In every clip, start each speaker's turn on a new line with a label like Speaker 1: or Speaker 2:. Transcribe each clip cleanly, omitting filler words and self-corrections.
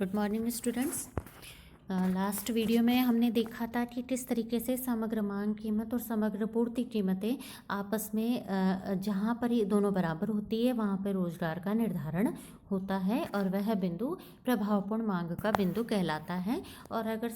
Speaker 1: Good morning students. Last video में हमने देखा था कि किस तरीके से समग्र मांग कीमत और समग्र पूर्ति कीमतें आपस में जहाँ पर ये दोनों बराबर होती है वहाँ पर रोजगार का निर्धारण होता है और वह बिंदु प्रभावपूर्ण मांग का बिंदु कहलाता है। और अगर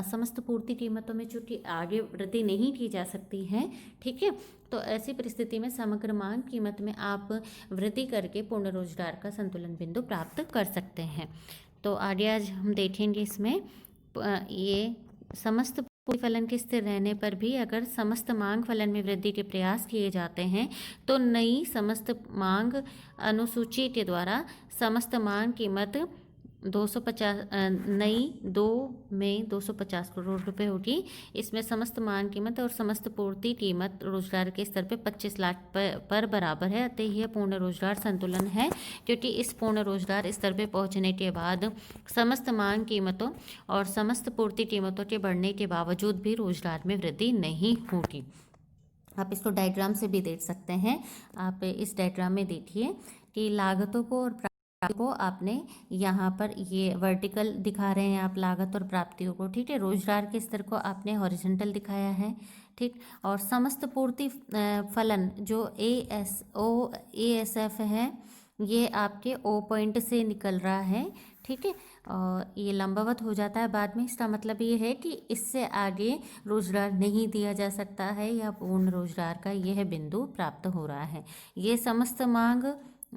Speaker 1: समस्त पूर्ति कीमतों में चूंकि आगे वृद्धि नहीं की जा सकती है, ठीक है, तो ऐसी परिस्थिति में समग्र मांग कीमत में आप वृद्धि करके पूर्ण रोजगार का संतुलन बिंदु प्राप्त कर सकते हैं। तो आगे आज हम देखेंगे इसमें ये समस्त पूर्ति फलन के स्थिर रहने पर भी अगर समस्त मांग फलन में वृद्धि के प्रयास किए जाते हैं तो नई समस्त मांग अनुसूची के द्वारा समस्त मांग कीमत 250 नई 250 करोड़ रुपए होगी। इसमें समस्त मांग कीमत और समस्त पूर्ति कीमत रोजगार के स्तर पे 25 लाख पर बराबर है, अतः यह पूर्ण रोजगार संतुलन है, क्योंकि इस पूर्ण रोजगार स्तर पे पहुंचने के बाद समस्त मांग कीमतों और समस्त पूर्ति कीमतों के बढ़ने के बावजूद भी रोजगार में वृद्धि नहीं होगी। आप इसको डायग्राम से भी देख सकते हैं। आप इस डायग्राम में देखिए कि लागतों को और को आपने यहाँ पर ये वर्टिकल दिखा रहे हैं आप लागत और प्राप्तियों को, ठीक है। रोजगार के स्तर को आपने हॉरिजॉन्टल दिखाया है, ठीक। और समस्त पूर्ति फलन जो ASF है ये आपके O पॉइंट से निकल रहा है, ठीक है। और ये लंबवत हो जाता है बाद में। इसका मतलब ये है कि इससे आगे रोजगार नहीं दिया जा सकता है या पूर्ण रोजगार का यह बिंदु प्राप्त हो रहा है। ये समस्त मांग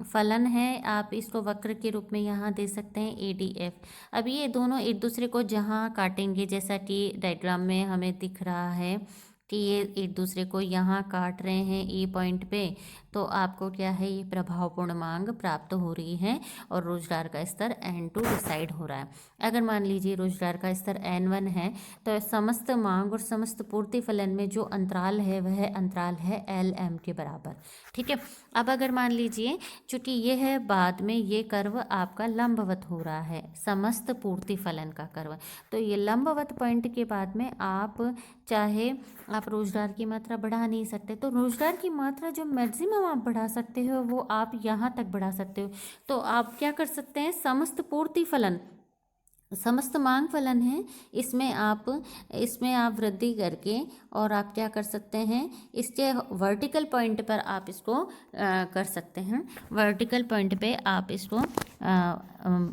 Speaker 1: फलन है, आप इसको वक्र के रूप में यहाँ दे सकते हैं ADF। अब ये दोनों एक दूसरे को जहाँ काटेंगे, जैसा कि डायग्राम में हमें दिख रहा है कि ये एक दूसरे को यहाँ काट रहे हैं E पॉइंट पे, तो आपको क्या है, ये प्रभावपूर्ण मांग प्राप्त हो रही है और रोजगार का स्तर N2 डिसाइड हो रहा है। अगर मान लीजिए रोजगार का स्तर N1 है तो समस्त मांग और समस्त पूर्ति फलन में जो अंतराल है वह अंतराल है LM के बराबर, ठीक है। अब अगर मान लीजिए चूंकि ये है बाद में ये कर्व आपका लंबवत हो रहा है, समस्त पूर्ति फलन का कर्व, तो ये लंबवत पॉइंट के बाद में आप चाहे आप रोजगार की मात्रा बढ़ा नहीं सकते, तो रोजगार की मात्रा जो मैक्सिमम आप बढ़ा सकते हो वो आप यहाँ तक बढ़ा सकते हो। तो आप क्या कर सकते हैं, समस्त पूर्ति फलन समस्त मांग फलन है, इसमें आप वृद्धि करके और आप क्या कर सकते हैं, इसके वर्टिकल पॉइंट पर आप इसको कर सकते हैं। वर्टिकल पॉइंट पे आप इसको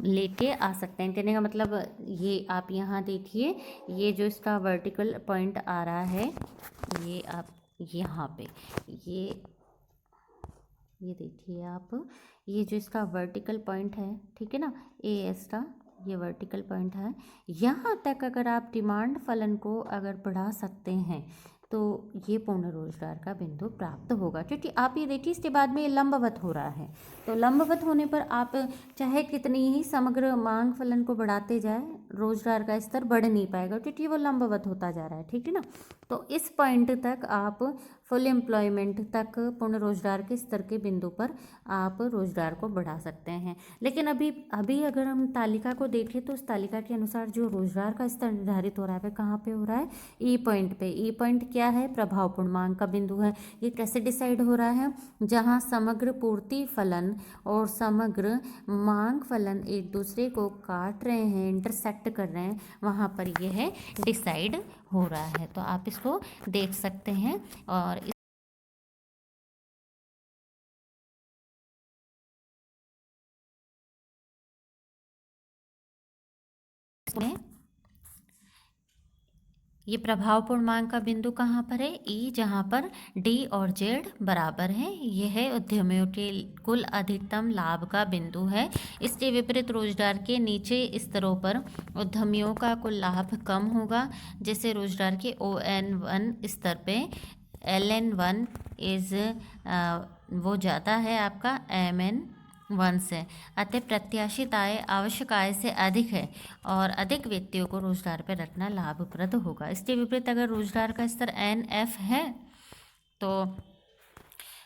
Speaker 1: लेके आ सकते हैं। कहने का मतलब ये आप यहाँ देखिए, ये जो इसका वर्टिकल पॉइंट आ रहा है, ये आप यहाँ पे ये देखिए आप, ये जो इसका वर्टिकल पॉइंट है, ठीक है ना, AS का ये वर्टिकल पॉइंट है, यहाँ तक अगर आप डिमांड फलन को अगर बढ़ा सकते हैं तो ये पूर्ण रोजगार का बिंदु प्राप्त होगा। क्योंकि आप ये देखिए इसके बाद में ये लंबवत हो रहा है, तो लंबवत होने पर आप चाहे कितनी ही समग्र मांग फलन को बढ़ाते जाए रोजगार का स्तर बढ़ नहीं पाएगा, क्योंकि वो लंबवत होता जा रहा है, ठीक है ना। तो इस पॉइंट तक आप फुल एम्प्लॉयमेंट तक पूर्ण रोजगार के स्तर के बिंदु पर आप रोजगार को बढ़ा सकते हैं। लेकिन अभी अगर हम तालिका को देखें तो उस तालिका के अनुसार जो रोजगार का स्तर निर्धारित हो रहा है वह कहाँ पे हो रहा है, E पॉइंट पे। E पॉइंट क्या है, प्रभावपूर्ण मांग का बिंदु है। ये कैसे डिसाइड हो रहा है, जहाँ समग्र पूर्ति फलन और समग्र मांग फलन एक दूसरे को काट रहे हैं, इंटरसेक्ट कर रहे हैं, वहाँ पर यह डिसाइड हो रहा है। तो आप इसको देख सकते हैं। और इसमें ये प्रभावपूर्ण मांग का बिंदु कहाँ पर है, E, जहाँ पर D और Z बराबर हैं। यह उद्यमियों के कुल अधिकतम लाभ का बिंदु है। इसके विपरीत रोजगार के नीचे स्तरों पर उद्यमियों का कुल लाभ कम होगा। जैसे रोजगार के ON1 स्तर पे LN1 इज वो ज़्यादा है आपका MN1 से, अतः प्रत्याशित आय आवश्यक आय से अधिक है और अधिक व्यक्तियों को रोजगार पर रखना लाभप्रद होगा। इसके विपरीत अगर रोजगार का स्तर NF है तो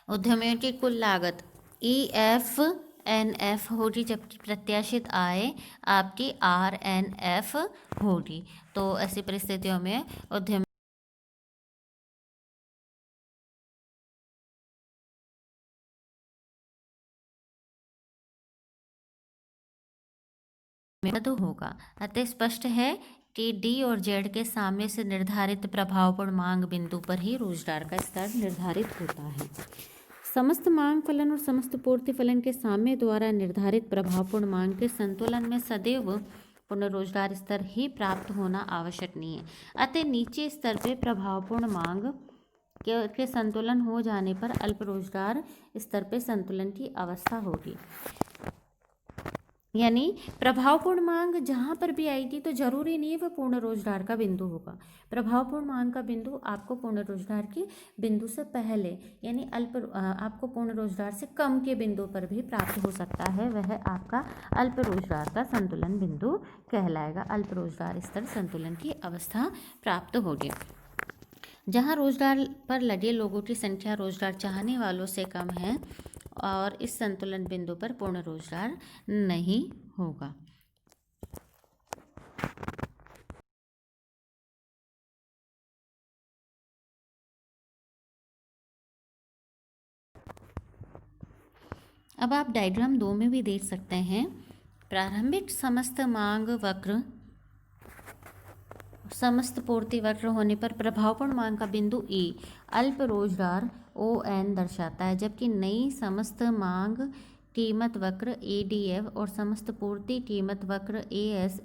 Speaker 1: उद्यमियों की कुल लागत EF-NF होगी, जबकि प्रत्याशित आय आपकी RNF होगी। तो ऐसी परिस्थितियों में उद्यम में तो होगा। अतः स्पष्ट है कि डी और जेड के सामने से निर्धारित प्रभावपूर्ण मांग बिंदु पर ही रोजगार का स्तर निर्धारित होता है। समस्त मांग फलन और समस्त पूर्ति फलन के साम्य द्वारा निर्धारित प्रभावपूर्ण मांग के संतुलन में सदैव पूर्ण रोजगार स्तर ही प्राप्त होना आवश्यक नहीं है। अतः नीचे स्तर पे प्रभावपूर्ण मांग के संतुलन हो जाने पर अल्प रोजगार स्तर पे संतुलन की अवस्था होगी। यानी प्रभावपूर्ण मांग जहाँ पर भी आएगी तो जरूरी नहीं है वह पूर्ण रोजगार का बिंदु होगा। प्रभावपूर्ण मांग का बिंदु आपको पूर्ण रोजगार के बिंदु से पहले यानी आपको पूर्ण रोजगार से कम के बिंदु पर भी प्राप्त हो सकता है, वह आपका अल्प रोजगार का संतुलन बिंदु कहलाएगा। अल्प रोजगार स्तर संतुलन की अवस्था प्राप्त होगी। जहाँ रोजगार पर लगे लोगों की संख्या रोजगार चाहने वालों से कम है और इस संतुलन बिंदु पर पूर्ण रोजगार नहीं होगा। अब आप डायग्राम 2 में भी देख सकते हैं। प्रारंभिक समस्त मांग वक्र समस्त पूर्ति वक्र होने पर प्रभावपूर्ण मांग का बिंदु ई अल्प रोजगार ON दर्शाता है, जबकि नई समस्त मांग कीमत वक्र ADF और समस्त पूर्ति कीमत वक्र AS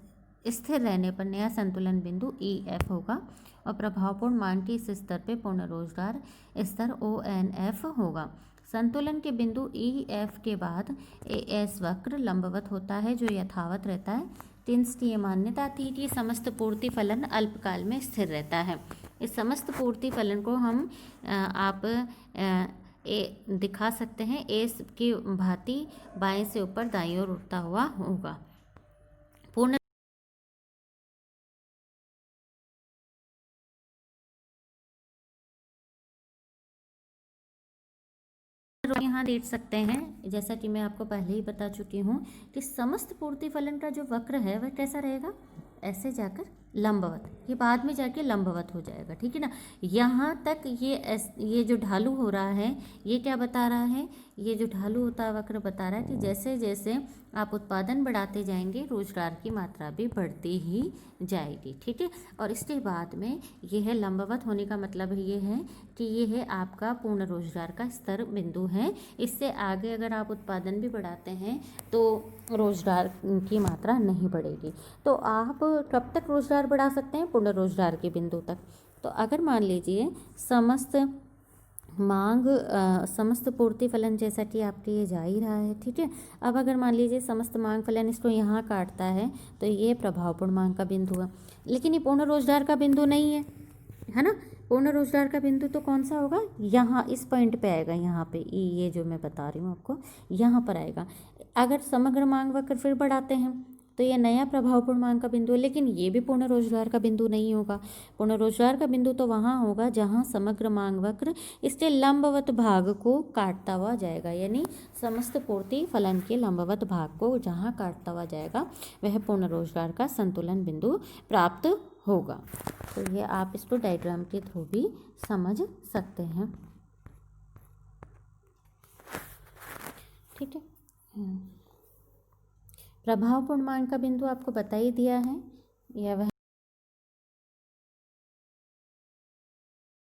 Speaker 1: स्थिर रहने पर नया संतुलन बिंदु EF होगा और प्रभावपूर्ण मांग के इस स्तर पे पूर्ण रोजगार स्तर ONF होगा। संतुलन के बिंदु EF के बाद AS वक्र लंबवत होता है जो यथावत रहता है। टिन्स की ये मान्यता थी कि समस्त पूर्ति फलन अल्पकाल में स्थिर रहता है। इस समस्त पूर्ति फलन को हम आप दिखा सकते हैं एस की भांति बाएं से ऊपर दाईं ओर उठता हुआ होगा। पूर्ण यहाँ देख सकते हैं, जैसा कि मैं आपको पहले ही बता चुकी हूँ कि समस्त पूर्ति फलन का जो वक्र है वह कैसा रहेगा, ऐसे जाकर लंबवत, ये बाद में जाके लंबवत हो जाएगा, ठीक है ना। यहाँ तक ये जो ढालू हो रहा है ये क्या बता रहा है, ये जो ढालू होता वक्र बता रहा है कि जैसे जैसे आप उत्पादन बढ़ाते जाएंगे रोजगार की मात्रा भी बढ़ती ही जाएगी, ठीक है। और इसके बाद में यह लंबवत होने का मतलब ये है कि ये है आपका पूर्ण रोजगार का स्तर बिंदु है। इससे आगे अगर आप उत्पादन भी बढ़ाते हैं तो रोजगार की मात्रा नहीं बढ़ेगी। तो आप कब तक रोजगार बढ़ा सकते हैं, पूर्ण रोजगार के बिंदु तक। तो अगर मान लीजिए समस्त मांग समस्त पूर्ति फलन जैसा कि आपके ये जा ही रहा है, ठीक है। अब अगर मान लीजिए समस्त मांग फलन इसको यहाँ काटता है तो ये प्रभावपूर्ण मांग का बिंदु है, लेकिन ये पूर्ण रोजगार का बिंदु नहीं है ना। पूर्ण रोजगार का बिंदु तो कौन सा होगा, यहाँ इस पॉइंट पे आएगा, यहाँ पे ये जो मैं बता रही हूँ आपको यहाँ पर आएगा। अगर समग्र मांग वक्र फिर बढ़ाते हैं तो ये नया प्रभावपूर्ण मांग का बिंदु है, लेकिन ये भी पूर्ण रोजगार का बिंदु नहीं होगा। पूर्ण रोजगार का बिंदु तो वहाँ होगा जहाँ समग्र मांग वक्र इसके लंबवत भाग को काटता हुआ जाएगा, यानी समस्त पूर्ति फलन के लंबवत भाग को जहाँ काटता हुआ जाएगा वह पूर्ण रोजगार का संतुलन बिंदु प्राप्त होगा। तो ये आप इसको डायग्राम के थ्रू भी समझ सकते हैं, ठीक है। प्रभावपूर्ण मांग का बिंदु आपको बता ही दिया है, यह वह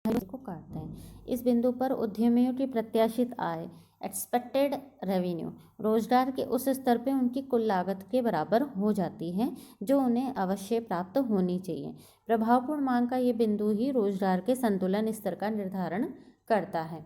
Speaker 1: को काटते हैं। इस बिंदु पर उद्यमियों की प्रत्याशित आय एक्सपेक्टेड रेवेन्यू रोजगार के उस स्तर पे उनकी कुल लागत के बराबर हो जाती है जो उन्हें अवश्य प्राप्त होनी चाहिए। प्रभावपूर्ण मांग का ये बिंदु ही रोजगार के संतुलन स्तर का निर्धारण करता है।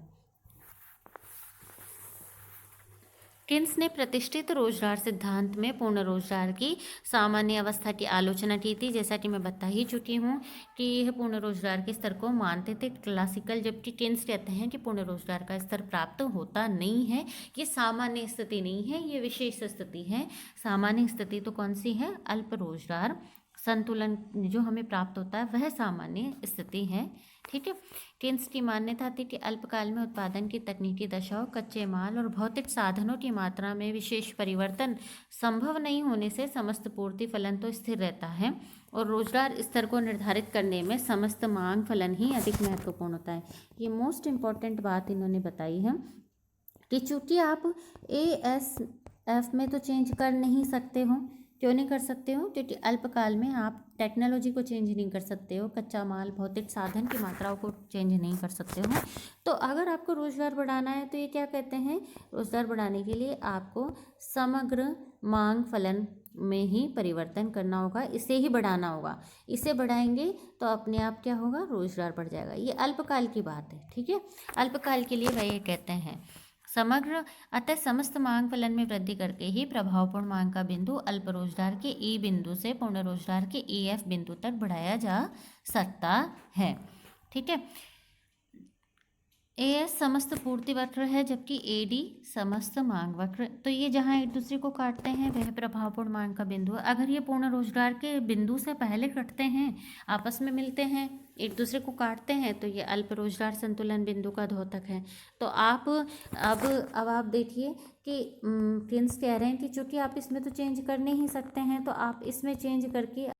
Speaker 1: टिन्स ने प्रतिष्ठित रोजगार सिद्धांत में पूर्ण रोजगार की सामान्य अवस्था की आलोचना की थी, जैसा कि मैं बता ही चुकी हूँ कि यह पूर्ण रोजगार के स्तर को मानते थे क्लासिकल, जबकि टिन्स कहते हैं कि पूर्ण रोजगार का स्तर प्राप्त होता नहीं है। ये सामान्य स्थिति नहीं है, ये विशेष स्थिति है। सामान्य स्थिति तो कौन सी है, अल्प रोजगार संतुलन जो हमें प्राप्त होता है वह सामान्य स्थिति है, ठीक है। टिन्स की मान्यता थी कि अल्पकाल में उत्पादन की तकनीकी दशाओं, कच्चे माल और भौतिक साधनों की मात्रा में विशेष परिवर्तन संभव नहीं होने से समस्त पूर्ति फलन तो स्थिर रहता है और रोजगार स्तर को निर्धारित करने में समस्त मांग फलन ही अधिक महत्वपूर्ण होता है। ये मोस्ट इम्पॉर्टेंट बात इन्होंने बताई है कि चूँकि आप ASF में तो चेंज कर नहीं सकते हो, क्यों नहीं कर सकते हो? क्योंकि अल्पकाल में आप टेक्नोलॉजी को चेंज नहीं कर सकते हो, कच्चा माल, भौतिक साधन की मात्राओं को चेंज नहीं कर सकते हो। तो अगर आपको रोजगार बढ़ाना है तो ये क्या कहते हैं, रोजगार बढ़ाने के लिए आपको समग्र मांग फलन में ही परिवर्तन करना होगा, इसे ही बढ़ाना होगा। इसे बढ़ाएंगे तो अपने आप क्या होगा, रोजगार बढ़ जाएगा। ये अल्पकाल की बात है, ठीक है। अल्पकाल के लिए वह ये कहते हैं समग्र, अतः समस्त मांग फलन में वृद्धि करके ही प्रभावपूर्ण मांग का बिंदु अल्प रोजगार के ई बिंदु से पूर्ण रोजगार के ई एफ बिंदु तक बढ़ाया जा सकता है, ठीक है। ए एस समस्त पूर्ति वक्र है, जबकि ए डी समस्त मांग वक्र। तो ये जहाँ एक दूसरे को काटते हैं वह प्रभावपूर्ण मांग का बिंदु है। अगर ये पूर्ण रोजगार के बिंदु से पहले कटते हैं, आपस में मिलते हैं, एक दूसरे को काटते हैं, तो ये अल्प रोजगार संतुलन बिंदु का द्योतक है। तो आप अब आप देखिए कि किन्स कह रहे हैं कि चूंकि आप इसमें तो चेंज कर नहीं ही सकते हैं, तो आप इसमें चेंज करके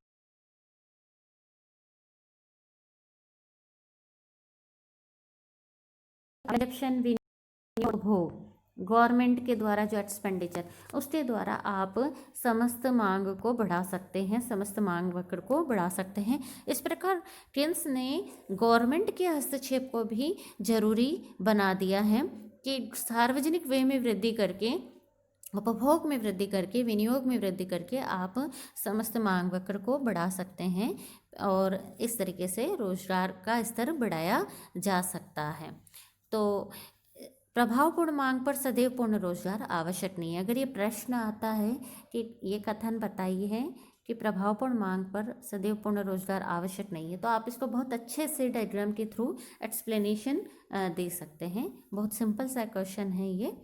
Speaker 1: कंजप्शन विनियोग हो, गवर्नमेंट के द्वारा जो एक्सपेंडिचर, उसके द्वारा आप समस्त मांग को बढ़ा सकते हैं, समस्त मांग वक्र को बढ़ा सकते हैं। इस प्रकार केन्स ने गवर्नमेंट के हस्तक्षेप को भी जरूरी बना दिया है कि सार्वजनिक व्यय में वृद्धि करके, उपभोग में वृद्धि करके, विनियोग में वृद्धि करके आप समस्त मांग वक्र को बढ़ा सकते हैं और इस तरीके से रोजगार का स्तर बढ़ाया जा सकता है। तो प्रभावपूर्ण मांग पर सदैव पूर्ण रोजगार आवश्यक नहीं है। अगर ये प्रश्न आता है कि ये कथन बताइए है कि प्रभावपूर्ण मांग पर सदैव पूर्ण रोजगार आवश्यक नहीं है, तो आप इसको बहुत अच्छे से डायग्राम के थ्रू एक्सप्लेनेशन दे सकते हैं। बहुत सिंपल सा क्वेश्चन है ये।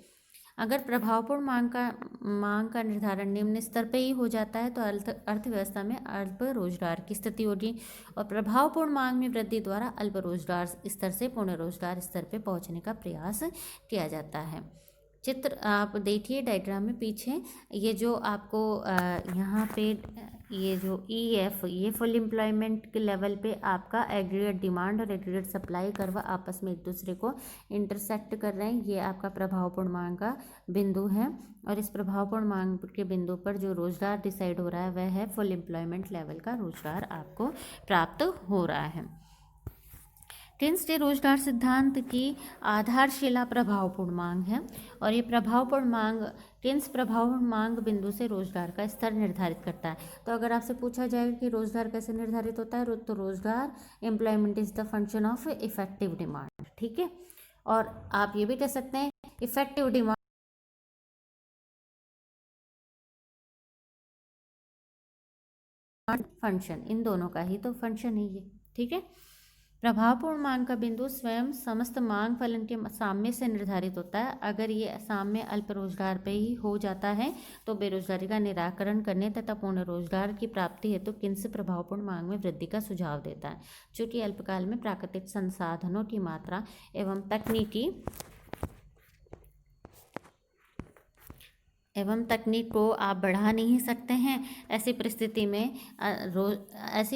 Speaker 1: अगर प्रभावपूर्ण मांग का निर्धारण निम्न स्तर पे ही हो जाता है तो अर्थव्यवस्था में अल्प रोजगार की स्थिति होगी, और प्रभावपूर्ण मांग में वृद्धि द्वारा अल्प रोजगार स्तर से पूर्ण रोजगार स्तर पे पहुंचने का प्रयास किया जाता है। चित्र आप देखिए डायग्राम में पीछे, ये जो आपको यहाँ पे ये जो ई एफ, ये फुल एम्प्लॉयमेंट के लेवल पे आपका एग्रीगेट डिमांड और एग्रीगेट सप्लाई कर्व आपस में एक दूसरे को इंटरसेक्ट कर रहे हैं। ये आपका प्रभावपूर्ण मांग का बिंदु है, और इस प्रभावपूर्ण मांग के बिंदु पर जो रोजगार डिसाइड हो रहा है वह है फुल एम्प्लॉयमेंट लेवल का रोजगार आपको प्राप्त हो रहा है। केन्स के रोजगार सिद्धांत की आधारशिला प्रभावपूर्ण मांग है, और ये प्रभावपूर्ण मांग, केन्स प्रभावपूर्ण मांग बिंदु से रोजगार का स्तर निर्धारित करता है। तो अगर आपसे पूछा जाए कि रोजगार कैसे निर्धारित होता है, तो रोजगार, employment is the function of effective demand, ठीक है। और आप ये भी कह सकते हैं इफेक्टिव डिमांड फंक्शन, इन दोनों का ही तो फंक्शन है ये, ठीक है। प्रभावपूर्ण मांग का बिंदु स्वयं समस्त मांग फलन के साम्य से निर्धारित होता है। अगर ये साम्य अल्प रोजगार पे ही हो जाता है तो बेरोजगारी का निराकरण करने तथा पूर्ण रोजगार की प्राप्ति हेतु किन्स प्रभावपूर्ण मांग में वृद्धि का सुझाव देता है। चूँकि अल्पकाल में प्राकृतिक संसाधनों की मात्रा एवं तकनीक को आप बढ़ा नहीं सकते हैं, ऐसी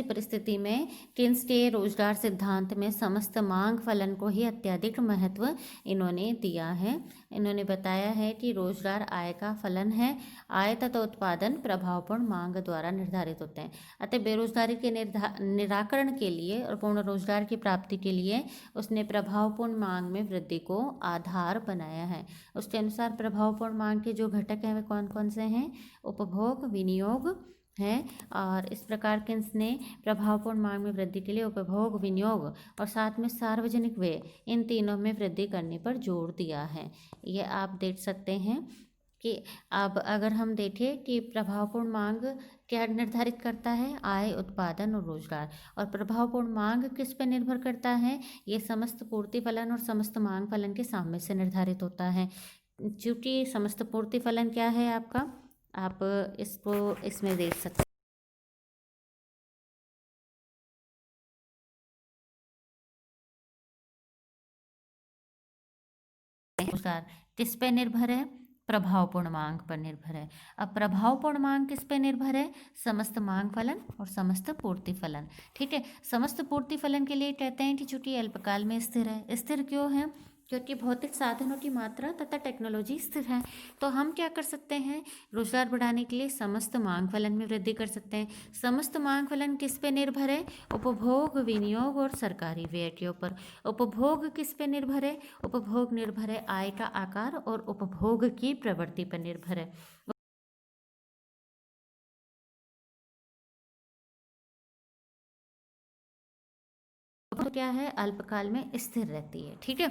Speaker 1: परिस्थिति में केन्स के रोजगार सिद्धांत में समस्त मांग फलन को ही अत्यधिक महत्व इन्होंने दिया है। इन्होंने बताया है कि रोजगार आय का फलन है, आय तथा उत्पादन प्रभावपूर्ण मांग द्वारा निर्धारित होते हैं। अतः बेरोजगारी के निराकरण के लिए और पूर्ण रोजगार की प्राप्ति के लिए उसने प्रभावपूर्ण मांग में वृद्धि को आधार बनाया है। उसके अनुसार प्रभावपूर्ण मांग के जो घटक हैं वे कौन कौन से हैं, उपभोग, विनियोग है। और इस प्रकार के इसने प्रभावपूर्ण मांग में वृद्धि के लिए उपभोग, विनियोग और साथ में सार्वजनिक व्यय, इन तीनों में वृद्धि करने पर जोर दिया है। ये आप देख सकते हैं कि अब अगर हम देखें कि प्रभावपूर्ण मांग क्या निर्धारित करता है, आय, उत्पादन और रोजगार। और प्रभावपूर्ण मांग किस पर निर्भर करता है, ये समस्त पूर्ति फलन और समस्त मांग फलन के साम्य से निर्धारित होता है। चूँकि समस्त पूर्ति फलन क्या है आपका, आप इसको इसमें देख सकते हैं। किस पे निर्भर है, प्रभावपूर्ण मांग पर निर्भर है। अब प्रभावपूर्ण मांग किस पे निर्भर है, समस्त मांग फलन और समस्त पूर्ति फलन, ठीक है। समस्त पूर्ति फलन के लिए कहते हैं कि चूंकि अल्पकाल में स्थिर है। स्थिर क्यों है, क्योंकि भौतिक साधनों की मात्रा तथा टेक्नोलॉजी स्थिर है। तो हम क्या कर सकते हैं, रोजगार बढ़ाने के लिए समस्त मांग फलन में वृद्धि कर सकते हैं। समस्त मांग फलन किस पे निर्भर है? उपभोग, विनियोग और सरकारी व्यय के ऊपर। उपभोग किस पे निर्भर है? उपभोग निर्भर है आय का आकार और उपभोग की प्रवृत्ति पर निर्भर है। तो क्या है, अल्पकाल में स्थिर रहती है। ठीक है,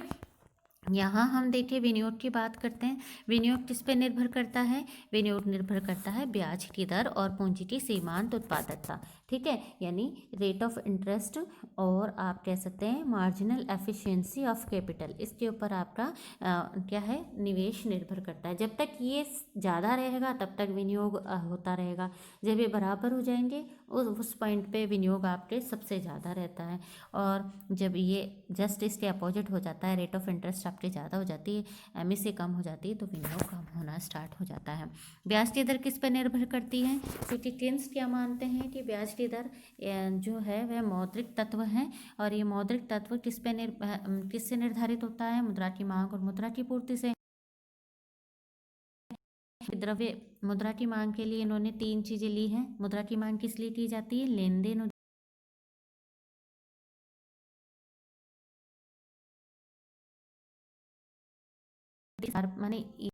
Speaker 1: यहाँ हम देखिए विनियोग की बात करते हैं। विनियोग किस पे निर्भर करता है? विनियोग निर्भर करता है ब्याज की दर और पूंजी की सीमांत उत्पादकता। ठीक है, यानी रेट ऑफ इंटरेस्ट और आप कह सकते हैं मार्जिनल एफिशिएंसी ऑफ कैपिटल, इसके ऊपर आपका क्या है, निवेश निर्भर करता है। जब तक ये ज़्यादा रहेगा तब तक विनियोग होता रहेगा। जब ये बराबर हो जाएंगे उस पॉइंट पे विनियोग आपके सबसे ज़्यादा रहता है। और जब ये जस्ट इसके अपोजिट हो जाता है, रेट ऑफ इंटरेस्ट आपके ज़्यादा हो जाती है, एम से कम हो जाती है, तो विनियोग कम होना स्टार्ट हो जाता है। ब्याज की दर किस पर निर्भर करती है? क्योंकि केन्स क्या मानते हैं कि ब्याज की दर जो है वह मौद्रिक तत्व है, और ये मौद्रिक तत्व किससे निर्धारित होता है? मुद्रा की मांग और मुद्रा की पूर्ति से। द्रव्य मुद्रा की मांग के लिए इन्होंने तीन चीजें ली हैं। मुद्रा की मांग किस लिए की जाती है? लेन देन माने